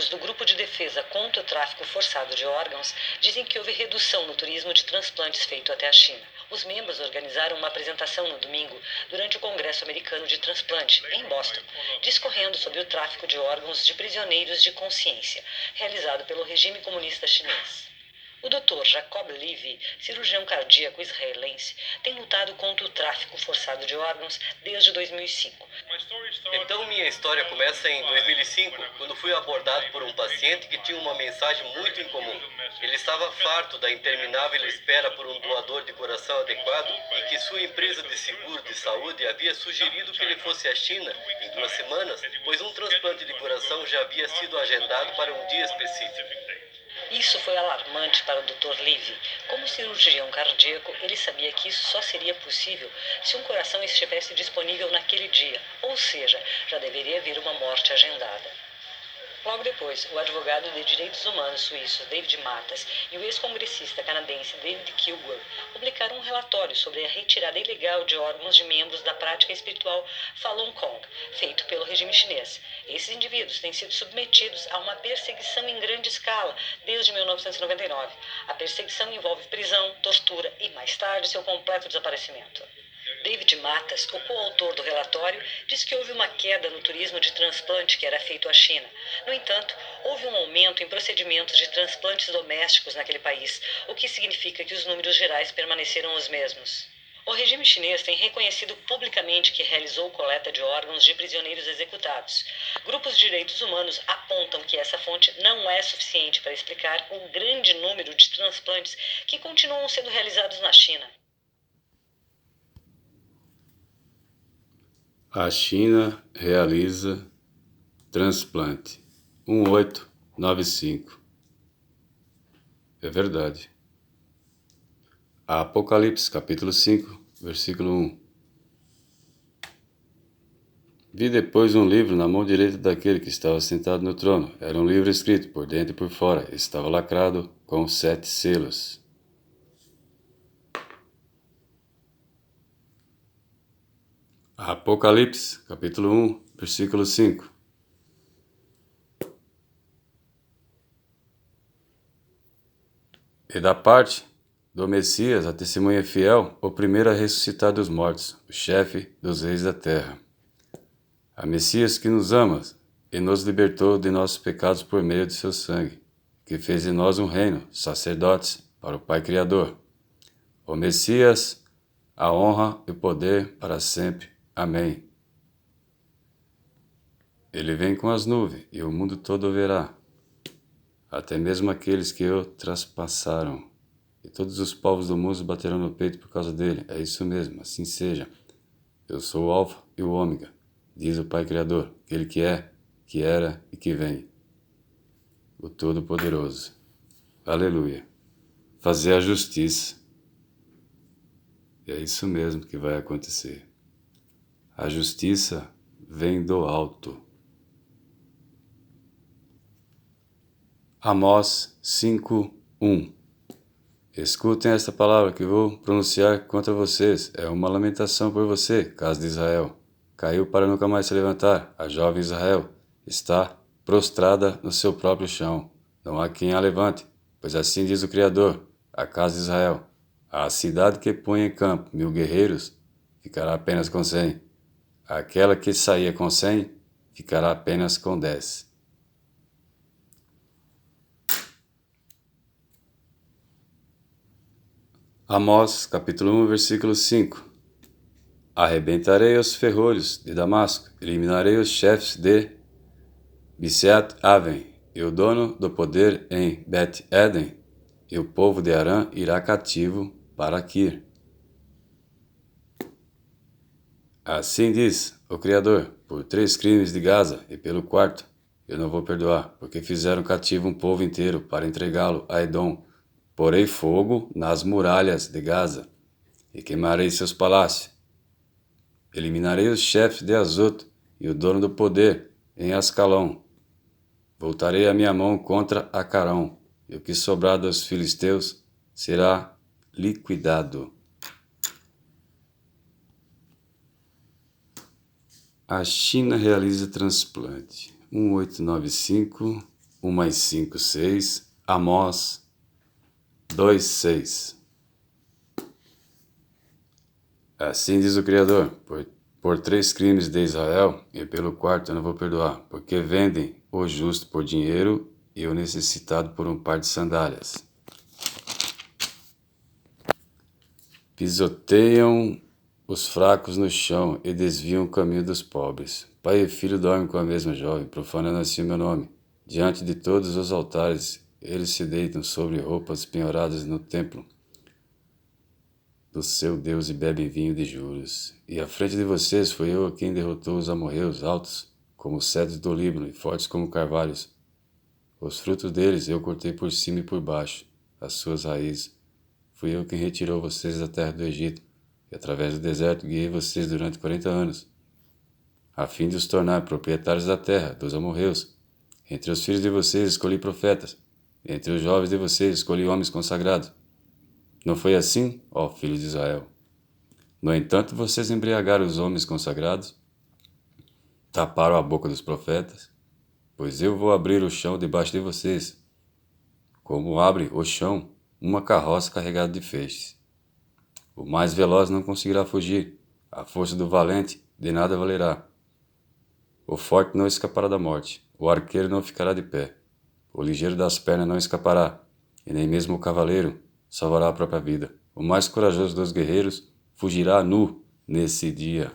Membros do Grupo de Defesa contra o Tráfico Forçado de Órgãos dizem que houve redução no turismo de transplantes feito até a China. Os membros organizaram uma apresentação no domingo durante o Congresso Americano de Transplante, em Boston, discorrendo sobre o tráfico de órgãos de prisioneiros de consciência, realizado pelo regime comunista chinês. O Dr. Jacob Levy, cirurgião cardíaco israelense, tem lutado contra o tráfico forçado de órgãos desde 2005. Então minha história começa em 2005, quando fui abordado por um paciente que tinha uma mensagem muito incomum. Ele estava farto da interminável espera por um doador de coração adequado e que sua empresa de seguro de saúde havia sugerido que ele fosse à China em 2 semanas, pois um transplante de coração já havia sido agendado para um dia específico. Isso foi alarmante para o Dr. Levy. Como cirurgião cardíaco, ele sabia que isso só seria possível se um coração estivesse disponível naquele dia, ou seja, já deveria haver uma morte agendada. Logo depois, o advogado de direitos humanos suíço David Matas e o ex-congressista canadense David Kilgour publicaram um relatório sobre a retirada ilegal de órgãos de membros da prática espiritual Falun Gong, feito pelo regime chinês. Esses indivíduos têm sido submetidos a uma perseguição em grande escala desde 1999. A perseguição envolve prisão, tortura e, mais tarde, seu completo desaparecimento. David Matas, o coautor do relatório, diz que houve uma queda no turismo de transplante que era feito à China. No entanto, houve um aumento em procedimentos de transplantes domésticos naquele país, o que significa que os números gerais permaneceram os mesmos. O regime chinês tem reconhecido publicamente que realizou coleta de órgãos de prisioneiros executados. Grupos de direitos humanos apontam que essa fonte não é suficiente para explicar o grande número de transplantes que continuam sendo realizados na China. A China realiza transplante 1895. É verdade. Apocalipse, capítulo 5, versículo 1. Vi depois um livro na mão direita daquele que estava sentado no trono. Era um livro escrito por dentro e por fora. Estava lacrado com 7 selos. Apocalipse, capítulo 1, versículo 5. E da parte do Messias, a testemunha fiel, o primeiro a ressuscitar dos mortos, o chefe dos reis da terra. A Messias que nos ama e nos libertou de nossos pecados por meio de seu sangue, que fez de nós um reino, sacerdotes para o Pai Criador. O Messias, a honra e o poder para sempre. Amém. Ele vem com as nuvens e o mundo todo o verá, até mesmo aqueles que o traspassaram. E todos os povos do mundo baterão no peito por causa dele. É isso mesmo, assim seja. Eu sou o Alfa e o Ômega, diz o Pai Criador, aquele que é, que era e que vem, o Todo-Poderoso. Aleluia. Fazer a justiça. E é isso mesmo que vai acontecer. A justiça vem do alto. Amós 5:1. Escutem esta palavra que vou pronunciar contra vocês. É uma lamentação por você, casa de Israel. Caiu para nunca mais se levantar. A jovem Israel está prostrada no seu próprio chão. Não há quem a levante, pois assim diz o Criador, a casa de Israel. A cidade que põe em campo 1000 guerreiros ficará apenas com 100. Aquela que saía com 100 ficará apenas com 10. Amós, capítulo 1, versículo 5. Arrebentarei os ferrolhos de Damasco, eliminarei os chefes de Biset Aven, e o dono do poder em Bet-Eden, e o povo de Arã irá cativo para Quir. Assim diz o Criador, por 3 crimes de Gaza, e pelo 4º eu não vou perdoar, porque fizeram cativo um povo inteiro para entregá-lo a Edom. Porei fogo nas muralhas de Gaza, e queimarei seus palácios. Eliminarei os chefes de Azoto, e o dono do poder em Ascalon. Voltarei a minha mão contra Acarão, e o que sobrar dos filisteus será liquidado. A China realiza transplante 1895-1. 1 mais 5, 6. Amós 2, 6. Assim diz o Criador, por 3 crimes de Israel, e pelo 4º eu não vou perdoar, porque vendem o justo por dinheiro e o necessitado por um par de sandálias. Pisoteiam os fracos no chão e desviam o caminho dos pobres. Pai e filho dormem com a mesma jovem, profanando assim o meu nome. Diante de todos os altares, eles se deitam sobre roupas penhoradas no templo do seu Deus e bebem vinho de juros. E à frente de vocês foi eu quem derrotou os amorreus, altos como os cedros do Líbano e fortes como carvalhos. Os frutos deles eu cortei por cima e por baixo, as suas raízes. Fui eu quem retirou vocês da terra do Egito, e através do deserto guiei vocês durante 40 anos, a fim de os tornar proprietários da terra, dos amorreus. Entre os filhos de vocês escolhi profetas, entre os jovens de vocês escolhi homens consagrados. Não foi assim, ó filhos de Israel? No entanto, vocês embriagaram os homens consagrados, taparam a boca dos profetas, pois eu vou abrir o chão debaixo de vocês, como abre o chão uma carroça carregada de feixes. O mais veloz não conseguirá fugir, a força do valente de nada valerá. O forte não escapará da morte, o arqueiro não ficará de pé, o ligeiro das pernas não escapará, e nem mesmo o cavaleiro salvará a própria vida. O mais corajoso dos guerreiros fugirá nu nesse dia.